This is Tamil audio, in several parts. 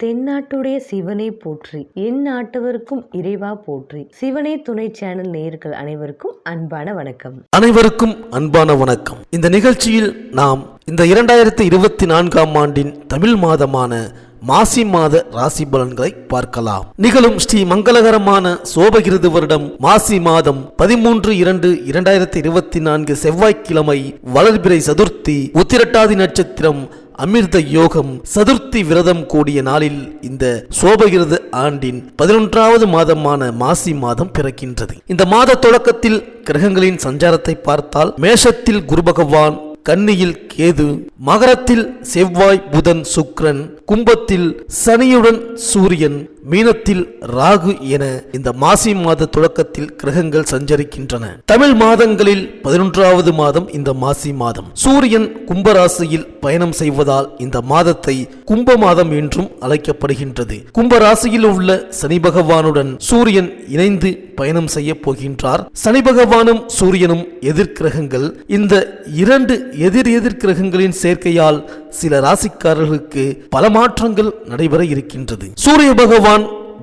தென்னாட்டுடைய சிவனை போற்றி, என் நாட்டவருக்கும் இறைவா போற்றி. சிவனே துணை சேனல் நேயர்கள் அனைவருக்கும் அன்பான வணக்கம். அனைவருக்கும் அன்பான வணக்கம். இந்த நிகழ்ச்சியில் நாம் இந்த 2024ஆம் ஆண்டின் தமிழ் மாதமான மாசி மாத ராசி பலன்களை பார்க்கலாம். நிகழும் ஸ்ரீ மங்களகரமான சோபகிருது வருடம் மாசி மாதம் 13/2/2024 செவ்வாய்க்கிழமை வளர்பிறை சதுர்த்தி, உத்திரட்டாதி நட்சத்திரம், அமிர்த யோகம், சதுர்த்தி விரதம் கூடிய நாளில் இந்த சோபகிருது ஆண்டின் 11வது மாதமான மாசி மாதம் பிறக்கின்றது. இந்த மாத தொடக்கத்தில் கிரகங்களின் சஞ்சாரத்தை பார்த்தால் மேஷத்தில் குரு பகவான், கன்னியில் கேது, மகரத்தில் செவ்வாய், புதன், சுக்கிரன், கும்பத்தில் சனியுடன் சூரியன், மீனத்தில் ராகு என இந்த மாசி மாத தொடக்கத்தில் கிரகங்கள் சஞ்சரிக்கின்றன. தமிழ் மாதங்களில் 11வது மாதம் இந்த மாசி மாதம். சூரியன் கும்பராசியில் பயணம் செய்வதால் இந்த மாதத்தை கும்ப மாதம் என்றும் அழைக்கப்படுகின்றது. கும்பராசியில் உள்ள சனி பகவானுடன் சூரியன் இணைந்து பயணம் செய்ய போகின்றார். சனி பகவானும் சூரியனும் எதிர்கிரகங்கள். இந்த இரண்டு எதிர் கிரகங்களின் சேர்க்கையால் சில ராசிக்காரர்களுக்கு பல மாற்றங்கள் நடைபெற இருக்கின்றது. சூரிய பகவான்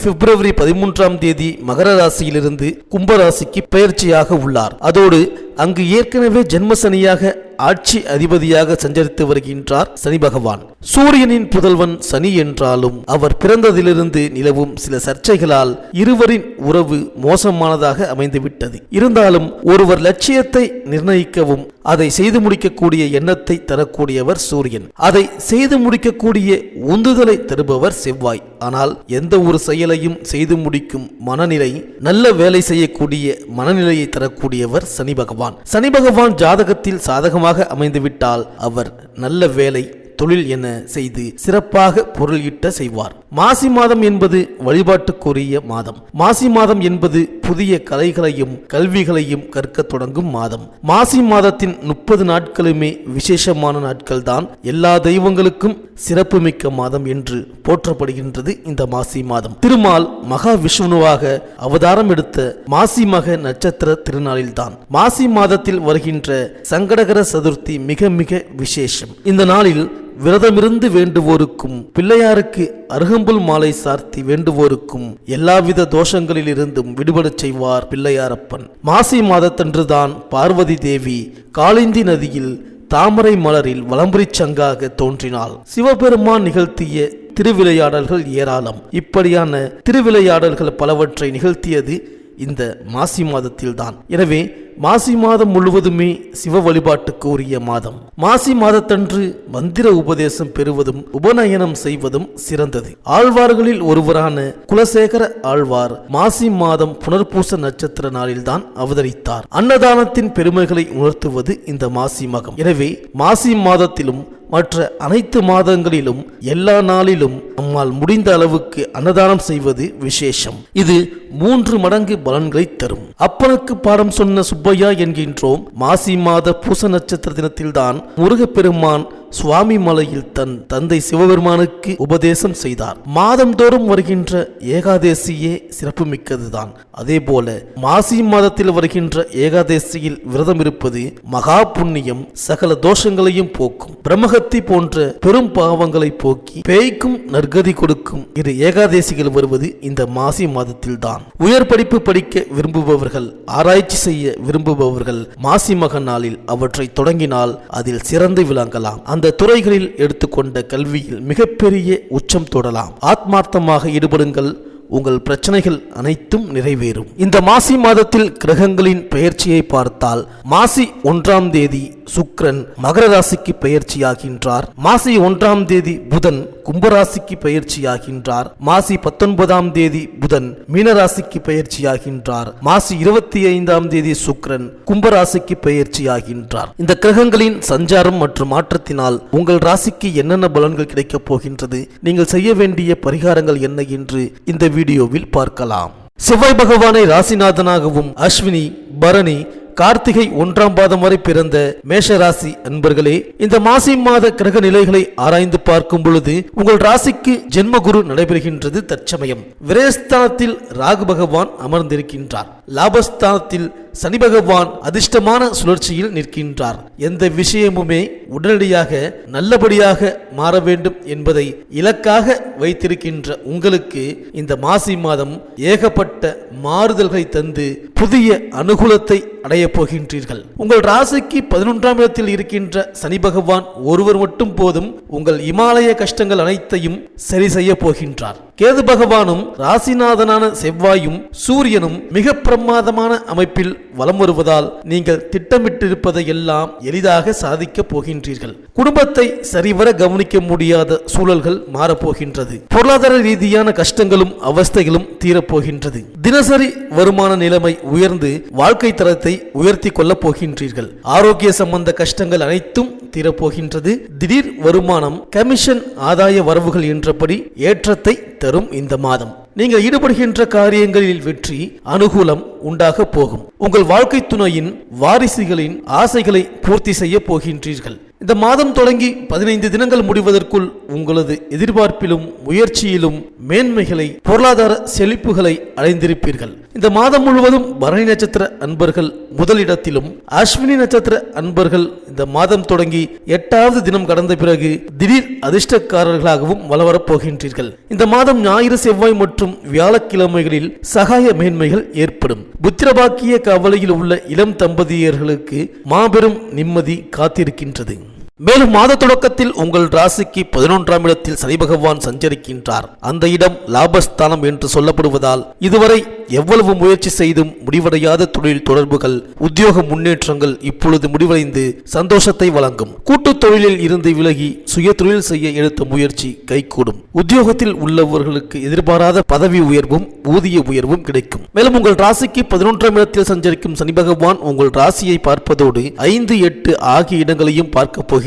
பிப்ரவரி 13ஆம் தேதி மகர ராசியிலிருந்து கும்பராசிக்கு பெயர்ச்சியாக உள்ளார். அதோடு அங்கு ஏற்கனவே ஜென்மசனியாக ஆட்சி அதிபதியாக சஞ்சரித்து வருகின்றார் சனி பகவான். சூரியனின் புதல்வன் சனி என்றாலும் அவர் பிறந்ததிலிருந்து நிலவும் சில சர்ச்சைகளால் இருவரின் உறவு மோசமானதாக அமைந்துவிட்டது. இருந்தாலும் ஒருவர் லட்சியத்தை நிர்ணயிக்கவும் அதை செய்து முடிக்கக்கூடிய எண்ணத்தை தரக்கூடியவர் சூரியன். அதை செய்து முடிக்கக்கூடிய உந்துதலை தருபவர் செவ்வாய். ஆனால் எந்த ஒரு செயலையும் செய்து முடிக்கும் மனநிலை, நல்ல வேலை செய்யக்கூடிய மனநிலையை தரக்கூடியவர் சனி பகவான். சனி பகவான் ஜாதகத்தில் சாதகமாக அமைந்துவிட்டால் அவர் நல்ல வேலை, தொழில் என செய்து சிறப்பாக பொருள் ஈட்ட செய்வார். மாசி மாதம் என்பது வழிபாட்டுக்குரிய மாதம். மாசி மாதம் என்பது புதிய கலைகளையும் கல்விகளையும் கற்க தொடங்கும் மாதம். மாசி மாதத்தின் 30 நாட்களுமே விசேஷமான நாட்கள் தான். எல்லா தெய்வங்களுக்கும் சிறப்புமிக்க மாதம் என்று போற்றப்படுகின்றது இந்த மாசி மாதம். திருமால் மகா விஷ்ணுவாக அவதாரம் எடுத்த மாசி மக நட்சத்திர திருநாளில்தான் மாசி மாதத்தில் வருகின்ற சங்கடகர சதுர்த்தி மிக மிக விசேஷம். இந்த நாளில் விரதமிருந்து வேண்டுவோருக்கும், பிள்ளையாருக்கு அருகம்புல் மாலை சார்த்தி வேண்டுவோருக்கும் எல்லாவித தோஷங்களில் இருந்தும் விடுபடச் செய்வார் பிள்ளையாரப்பன். மாசி மாதத்தன்றுதான் பார்வதி தேவி காளிந்தி நதியில் தாமரை மலரில் வலம்புரி சங்காக தோன்றினாள். சிவபெருமான் நிகழ்த்திய திருவிளையாடல்கள் ஏராளம். இப்படியான திருவிளையாடல்கள் பலவற்றை நிகழ்த்தியது இந்த மாசி மாதத்தில் தான். எனவே மாசி மாதம் முழுவதுமே சிவ வழிபாட்டுக்கு உரிய மாதம். மாசி மாதத்தன்று மந்திர உபதேசம் பெறுவதும் உபநயனம் செய்வதும் சிறந்தது. ஆழ்வார்களில் ஒருவரான குலசேகர ஆழ்வார் மாசி மாதம் புனர்பூச நட்சத்திர நாளில்தான் அவதரித்தார். அன்னதானத்தின் பெருமைகளை உணர்த்துவது இந்த மாசி மகம். எனவே மாசி மாதத்திலும் மற்ற அனைத்து மாதங்களிலும் எல்லா நாளிலும் நம்மால் முடிந்த அளவுக்கு அன்னதானம் செய்வது விசேஷம். இது 3 மடங்கு பலன்களை தரும். அப்பனுக்கு பாடம் சொன்ன சுப்பையா என்கின்றோம். மாசி மாத பூச நட்சத்திர தினத்தில்தான் முருகப்பெருமான் சுவாமி மலையில் தன் தந்தை சிவபெருமானுக்கு உபதேசம் செய்தார். மாதந்தோறும் வருகின்ற ஏகாதேசியே சிறப்பு மிக்கதுதான். அதே போல மாசி மாதத்தில் வருகின்ற ஏகாதேசியில் விரதம் இருப்பது மகா புண்ணியம், சகல தோஷங்களையும் போக்கும். பிரம்மஹத்தி போன்ற பெரும் பாவங்களை போக்கி பேய்க்கும் நற்கதி கொடுக்கும். இரு ஏகாதேசிகள் வருவது இந்த மாசி மாதத்தில் தான். உயர் படிப்பு படிக்க விரும்புபவர்கள், ஆராய்ச்சி செய்ய விரும்புபவர்கள் மாசி மக நாளில் அவற்றை தொடங்கினால் அதில் சிறந்து விளங்கலாம். அந்த துறைகளில் எடுத்துக்கொண்ட கல்வியில் மிகப்பெரிய உச்சம் தொடலாம். ஆத்மார்த்தமாக ஈடுபடுங்கள், உங்கள் பிரச்சனைகள் அனைத்தும் நிறைவேறும். இந்த மாசி மாதத்தில் கிரகங்களின் பெயர்ச்சியை பார்த்தால் மாசி 1ஆம் தேதி சுக்கிரன் மகர ராசிக்கு பெயர்ச்சியாகின்றார். மாசி 1ஆம் தேதி புதன் கும்பராசிக்கு பெயர்ச்சியாகின்றார். மாசி 19ஆம் தேதி புதன் மீனராசிக்கு பெயர்ச்சியாகின்றார். மாசி 25ஆம் தேதி சுக்கிரன் கும்பராசிக்கு பெயர்ச்சியாகின்றார். இந்த கிரகங்களின் சஞ்சாரம் மற்றும் மாற்றத்தினால் உங்கள் ராசிக்கு என்னென்ன பலன்கள் கிடைக்கப் போகின்றது, நீங்கள் செய்ய வேண்டிய பரிகாரங்கள் என்ன என்று இந்த வீடியோவில் பார்க்கலாம். செவ்வாய் பகவானை ராசிநாதனாகவும் அஸ்வினி, பரணி, கார்த்திகை 1ஆம் பாதம் வரை பிறந்த மேஷராசி அன்பர்களே, இந்த மாசி மாத கிரக நிலைகளை ஆராய்ந்து பார்க்கும் பொழுது உங்கள் ராசிக்கு ஜென்மகுரு நடைபெறுகின்றது. தற்சமயம் விரயஸ்தானத்தில் ராகு பகவான் அமர்ந்திருக்கின்றார். லாபஸ்தானத்தில் சனி பகவான் அதிர்ஷ்டமான சுழற்சியில் நிற்கின்றார். எந்த விஷயமுமே உடனடியாக நல்லபடியாக மாற வேண்டும் என்பதை இலக்காக வைத்திருக்கின்ற உங்களுக்கு இந்த மாசி மாதம் ஏகப்பட்ட மாறுதல்களை தந்து புதிய அனுகூலத்தை அடையப் போகின்றீர்கள். உங்கள் ராசிக்கு 11ஆம் இடத்தில் இருக்கின்ற சனி பகவான் ஒருவர் மட்டும் போதும் உங்கள் இமாலய கஷ்டங்கள் அனைத்தையும் சரி செய்ய போகின்றார். கேது பகவானும் ராசிநாதனான செவ்வாயும் சூரியனும் மிக பிரமாதமான அமைப்பில் வலம் வருவதால் நீங்கள் திட்டமிட்டிருப்பதை எல்லாம் எளிதாக சாதிக்க போகின்றீர்கள். குடும்பத்தை சரிவர கவனிக்க முடியாத சூழல்கள் மாறப்போகின்றது. பொருளாதார ரீதியான கஷ்டங்களும் அவஸ்தைகளும் தீரப்போகின்றது. தினசரி வருமான நிலைமை உயர்ந்து வாழ்க்கை தரத்தை உயர்த்தி கொள்ளப் போகின்றீர்கள். ஆரோக்கிய சம்பந்த கஷ்டங்கள் அனைத்தும் தீரப்போகின்றது. திடீர் வருமானம், கமிஷன், ஆதாய வரவுகள் என்றபடி ஏற்றத்தை தரும் இந்த மாதம். நீங்கள் ஈடுபடுகின்ற காரியங்களில் வெற்றி, அனுகூலம் உண்டாக போகும். உங்கள் வாழ்க்கை துணையின் வாரிசுகளின் ஆசைகளை பூர்த்தி செய்ய போகின்றீர்கள். இந்த மாதம் தொடங்கி 15 தினங்கள் முடிவதற்குள் உங்களது எதிர்பார்ப்பிலும் முயற்சியிலும் மேன்மைகளை, பொருளாதார செழிப்புகளை அடைந்திருப்பீர்கள். இந்த மாதம் முழுவதும் பரணி நட்சத்திர அன்பர்கள் முதலிடத்திலும், அஸ்வினி நட்சத்திர அன்பர்கள் இந்த மாதம் தொடங்கி 8வது தினம் கடந்த பிறகு திடீர் அதிர்ஷ்டக்காரர்களாகவும் வளவரப் போகின்றீர்கள். இந்த மாதம் ஞாயிறு, செவ்வாய் மற்றும் வியாழக்கிழமைகளில் சகாய மேன்மைகள் ஏற்படும். புத்திரபாக்கிய கவலையில் உள்ள இளம் தம்பதியர்களுக்கு மாபெரும் நிம்மதி காத்திருக்கின்றது. மேலும் மாத தொடக்கத்தில் உங்கள் ராசிக்கு 11ஆம் இடத்தில் சனி பகவான் சஞ்சரிக்கின்றார். அந்த இடம் லாபஸ்தானம் என்று சொல்லப்படுவதால் இதுவரை எவ்வளவு முயற்சி செய்தும் முடிவடையாத தொழில் தொடர்புகள், உத்தியோக முன்னேற்றங்கள் இப்பொழுது முடிவடைந்து சந்தோஷத்தை வழங்கும். கூட்டுத் தொழிலில் இருந்து விலகி சுய தொழில் செய்ய எடுத்த முயற்சி கைகூடும். உத்தியோகத்தில் உள்ளவர்களுக்கு எதிர்பாராத பதவி உயர்வும் ஊதிய உயர்வும் கிடைக்கும். மேலும் உங்கள் ராசிக்கு 11ஆம் இடத்தில் சஞ்சரிக்கும் சனி பகவான் உங்கள் ராசியை பார்ப்பதோடு 5, 8 ஆகிய இடங்களையும் பார்க்க போகிறார்.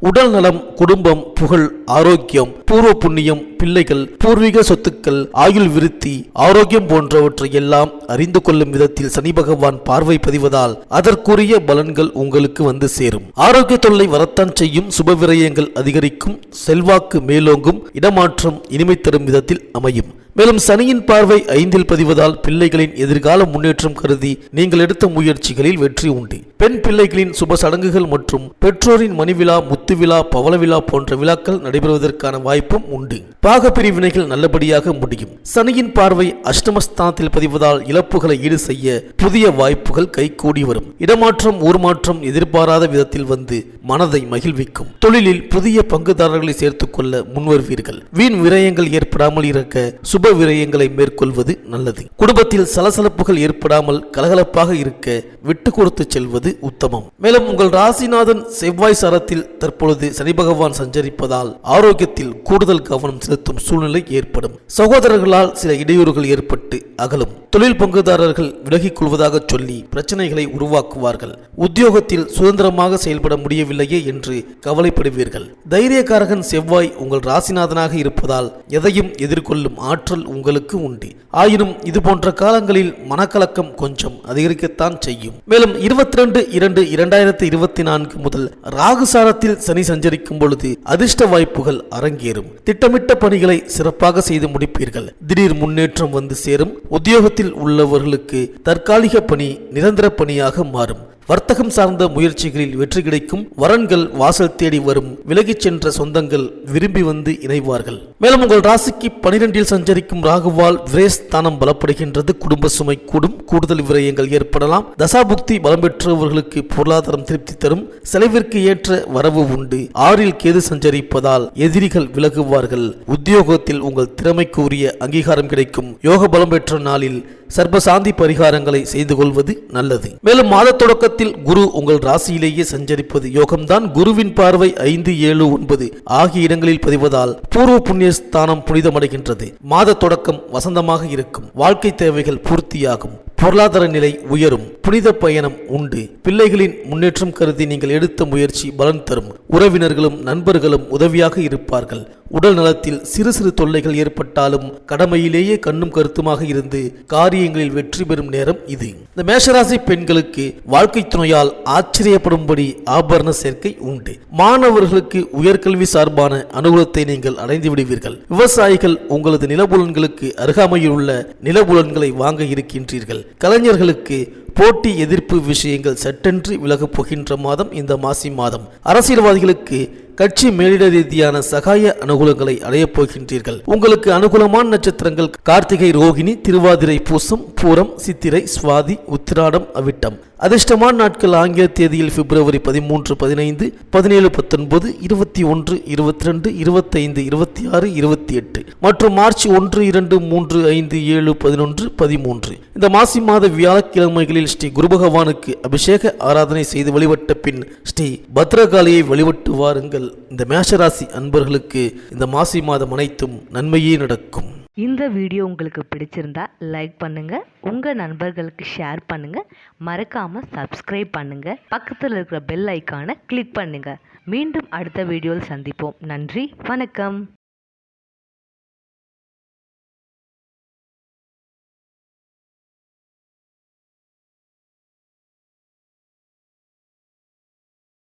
உடல் நலம், குடும்பம், புகழ், ஆரோக்கியம், பூர்வ புண்ணியம், பிள்ளைகள், பூர்வீக சொத்துக்கள், ஆயுள் விருத்தி, ஆரோக்கியம் போன்றவற்றை எல்லாம் அறிந்து கொள்ளும் விதத்தில் சனி பகவான் பார்வை பதிவதால் அதற்குரிய பலன்கள் உங்களுக்கு வந்து சேரும். ஆரோக்கிய தொல்லை வரத்தான் செய்யும். சுப விரயங்கள் அதிகரிக்கும். செல்வாக்கு மேலோங்கும். இடமாற்றம் இனிமை தரும் விதத்தில் அமையும். மேலும் சனியின் பார்வை 5இல் பதிவதால் பிள்ளைகளின் எதிர்கால முன்னேற்றம் கருதி நீங்கள் எடுத்த முயற்சிகளில் வெற்றி உண்டு. பெண் பிள்ளைகளின் சுப சடங்குகள் மற்றும் பெற்றோரின் மணிவிழா, முத்து விழா, பவள விழா போன்ற விழாக்கள் நடைபெறுவதற்கான வாய்ப்பும் உண்டு. பாக பிரிவினைகள் நல்லபடியாக முடியும். சனியின் பார்வை அஷ்டமஸ்தானத்தில் பதிவதால் இழப்புகளை ஈடு செய்ய புதிய வாய்ப்புகள் கைகூடி வரும். இடமாற்றம், ஊர்மாற்றம் எதிர்பாராத விதத்தில் வந்து மனதை மகிழ்விக்கும். தொழிலில் புதிய பங்குதாரர்களை சேர்த்துக் கொள்ள முன்வருவீர்கள். வீண் விரயங்கள் ஏற்படாமல் இருக்க சுப விரயங்களை மேற்கொள்வது நல்லது. குடும்பத்தில் சலசலப்புகள் ஏற்படாமல் கலகலப்பாக இருக்க விட்டு கொடுத்து செல்வது உத்தமம். மேலும் உங்கள் ராசிநாதன் செவ்வாய் சாரத்தில் தற்பொழுது சனி பகவான் சஞ்சரிப்பதால் ஆரோக்கியத்தில் கூடுதல் கவனம் செலுத்தும் சூழ்நிலை ஏற்படும். சகோதரர்களால் சில இடையூறுகள் ஏற்பட்டு அகலும். தொழில் பங்குதாரர்கள் விலகிக் கொள்வதாக சொல்லி பிரச்சனைகளை உருவாக்குவார்கள். உத்தியோகத்தில் சுதந்திரமாக செயல்பட முடியவில்லையே என்று கவலைப்படுவீர்கள். தைரியக்காரகன் செவ்வாய் உங்கள் ராசிநாதனாக இருப்பதால் எதையும் எதிர்கொள்ளும் ஆற்றல் உங்களுக்கு உண்டு. ஆயினும் இது போன்ற காலங்களில் மனக்கலக்கம் கொஞ்சம் அதிகரிக்கத்தான் செய்யும். மேலும் 22/2/2024 முதல் ராகுசாரத்தில் சனி சஞ்சரிக்கும் பொழுது அதிர்ஷ்ட வாய்ப்புகள் அரங்கேறும். திட்டமிட்ட பணிகளை சிறப்பாக செய்து முடிப்பீர்கள். திடீர் முன்னேற்றம் வந்து சேரும். உத்தியோகத்தில் உள்ளவர்களுக்கு தற்காலிக பணி நிரந்தர பணியாக மாறும். வர்த்தகம் சார்ந்த முயற்சிகளில் வெற்றி கிடைக்கும். வரன்கள் வாசல் தேடி வரும். விலகிச் சென்ற சொந்தங்கள் விரும்பி வந்து இணைவார்கள். மேலும் உங்கள் ராசிக்கு 12இல் சஞ்சரிக்கும் ராகுவால் விரயஸ்தானம் பலப்படுகின்றது. குடும்ப சுமை கூடும். கூடுதல் விரயங்கள் ஏற்படலாம். தசாபுக்தி பலம் பெற்றவர்களுக்கு பொருளாதாரம் திருப்தி தரும். செலவிற்கு ஏற்ற வரவு உண்டு. 6இல் கேது சஞ்சரிப்பதால் எதிரிகள் விலகுவார்கள். உத்தியோகத்தில் உங்கள் திறமைக்கு உரிய அங்கீகாரம் கிடைக்கும். யோக பலம் பெற்ற நாளில் சர்பசாந்தி பரிகாரங்களை செய்து கொள்வது நல்லது. மேலும் மாத தொடக்கத்தில் குரு உங்கள் ராசியிலேயே சஞ்சரிப்பது யோகம்தான். குருவின் பார்வை 5, 7, 9 ஆகிய இடங்களில் பதிவதால் பூர்வ புண்ணிய ஸ்தானம் புனிதமடைகின்றது. மாத தொடக்கம் வசந்தமாக இருக்கும். வாழ்க்கை தேவைகள் பூர்த்தியாகும். பொருளாதார நிலை உயரும். புனித பயணம் உண்டு. பிள்ளைகளின் முன்னேற்றம் கருதி நீங்கள் எடுத்த முயற்சி பலன் தரும். உறவினர்களும் நண்பர்களும் உதவியாக இருப்பார்கள். உடல் நலத்தில் சிறு சிறு தொல்லைகள் ஏற்பட்டாலும் கடமையிலேயே கண்ணும் கருத்துமாக இருந்து காரியங்களில் வெற்றி பெறும் நேரம் இது. இந்த மேஷராசி பெண்களுக்கு வாழ்க்கை துணையால் ஆச்சரியப்படும்படி ஆபரண சேர்க்கை உண்டு. மாணவர்களுக்கு உயர்கல்வி சார்பான அனுகூலத்தை நீங்கள் அடைந்து விடுவீர்கள். விவசாயிகள் உங்களது நிலபுலன்களுக்கு அருகாமையில் உள்ள நிலபுலன்களை வாங்க இருக்கின்றீர்கள். கலைஞர்களுக்கு போட்டி எதிர்ப்பு விஷயங்கள் சட்டென்று விலகப் போகின்ற மாதம் இந்த மாசி மாதம். அரசியல்வாதிகளுக்கு கட்சி மேலிட ரீதியான சகாய அனுகூலங்களை அடையப் போகின்றீர்கள். உங்களுக்கு அனுகூலமான நட்சத்திரங்கள் கார்த்திகை, ரோகிணி, திருவாதிரை, பூசம், பூரம், சித்திரை, சுவாதி, உத்திராடம், அவிட்டம். அதிர்ஷ்டமான நாட்கள் ஆங்கில தேதியில் பிப்ரவரி 13, 15, 17, 19, 21, 22, 25, 26, 28 மற்றும் மார்ச் 1, 2, 3, 5, 7, 11, 13. இந்த மாசி மாத வியாழக்கிழமைகளில் ஸ்ரீ குரு பகவானுக்கு அபிஷேக ஆராதனை செய்து வழிபட்ட பின் ஸ்ரீ பத்ரகாளியை வழிபட்டு வாருங்கள். இந்த மேஷராசி அன்பர்களுக்கு இந்த மாசி மாதம் அனைத்தும் நன்மையே நடக்கும். இந்த வீடியோ உங்களுக்கு பிடிச்சிருந்தா லைக் பண்ணுங்க, உங்க நண்பர்களுக்கு ஷேர் பண்ணுங்க, மறக்காம சப்ஸ்கிரைப் பண்ணுங்க, பக்கத்தில் இருக்கிற பெல் ஐக்கானை கிளிக் பண்ணுங்க. மீண்டும் அடுத்த வீடியோவில் சந்திப்போம். நன்றி, வணக்கம்.